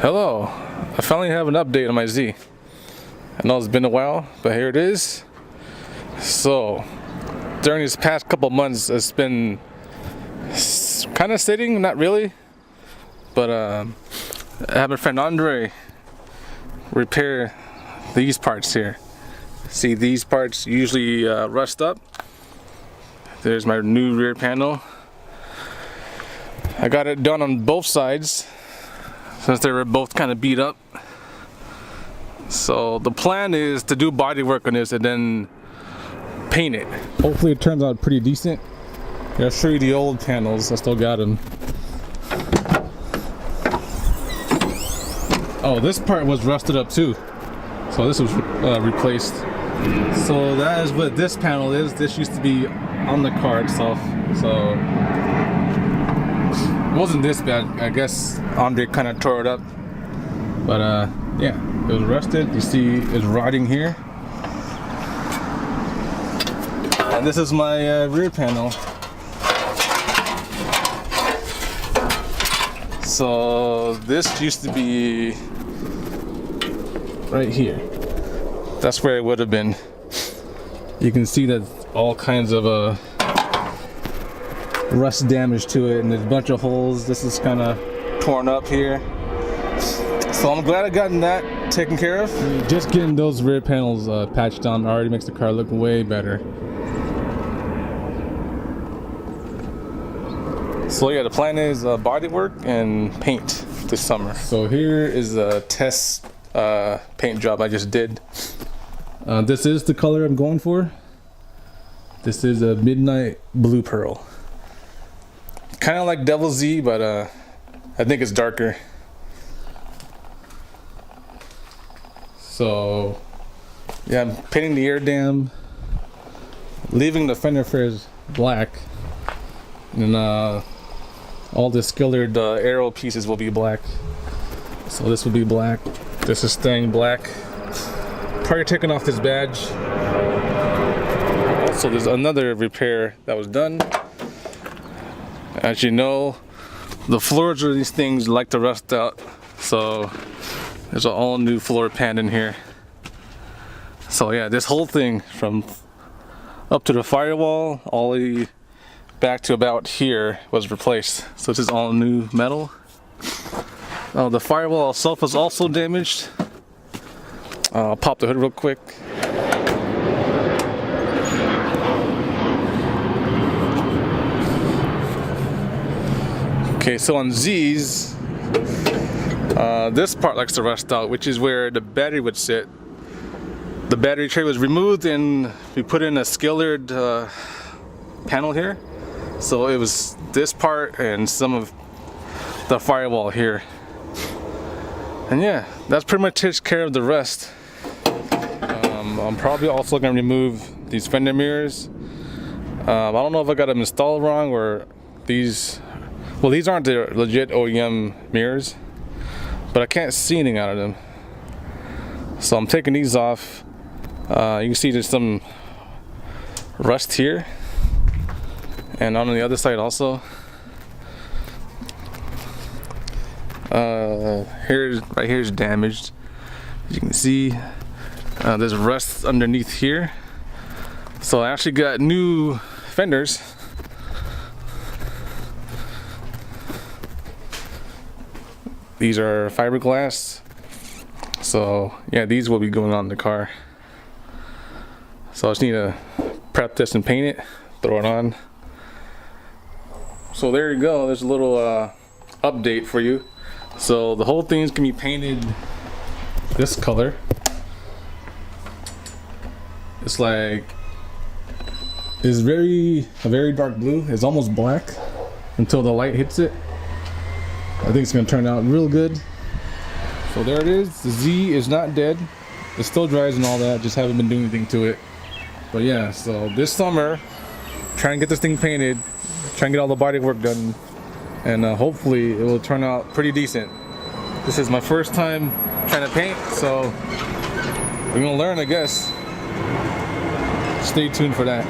Hello, I finally have an update on my Z. I know it's been a while, but here it is. So, during these past couple months, it's been kind of sitting, not really, but I have my friend Andre repair these parts here. See, these parts usually rust up. There's my new rear panel. I got it done on both sides since they were both kind of beat up. So the plan is to do body work on this and then paint it. Hopefully it turns out pretty decent. I'll show you the old panels. I still got them. Oh, this part was rusted up too. So this was replaced. So that is what this panel is. This used to be on the car itself. So it wasn't this bad. I guess Andre kind of tore it up. But yeah, it was rusted. You see it's rotting here. And this is my rear panel. So this used to be right here. That's where it would have been. You can see that all kinds of rust damage to it, and there's a bunch of holes. This is kind of torn up here. So I'm glad I gotten that taken care of. Just getting those rear panels patched on already makes the car look way better. So yeah, the plan is body work and paint this summer. So here is a test paint job I just did. This is the color I'm going for. This is a midnight blue pearl. Kind of like Devil Z, but I think it's darker. So yeah, I'm painting the air dam, leaving the fender flares black, and all the skillered arrow pieces will be black. So this will be black. This is staying black. Probably taking off this badge. Also, there's another repair that was done. As you know, the floors of these things like to rust out, so there's an all new floor pan in here. So yeah, this whole thing from up to the firewall all the way back to about here was replaced. So this is all new metal. The firewall itself was also damaged. I'll pop the hood real quick. Okay, so on Z's, this part likes to rust out, which is where the battery would sit. The battery tray was removed and we put in a skillered panel here. So it was this part and some of the firewall here. And yeah, that's pretty much takes care of the rest. I'm probably also going to remove these fender mirrors. I don't know if I got them installed wrong or these aren't the legit OEM mirrors, but I can't see anything out of them. So I'm taking these off. You can see there's some rust here and on the other side also. Right here's damaged. As you can see, there's rust underneath here. So I actually got new fenders. These are fiberglass. So yeah, these will be going on the car. So I just need to prep this and paint it, throw it on. So there you go, there's a little update for you. So the whole thing's gonna be painted this color. It's like a very dark blue. It's almost black until the light hits it. I think it's gonna turn out real good. So there it is. The Z is not dead. It still dries and all that. Just haven't been doing anything to it. But yeah, so this summer, try and get this thing painted. Try and get all the body work done. And hopefully it will turn out pretty decent. This is my first time trying to paint, so we're gonna learn, I guess. Stay tuned for that.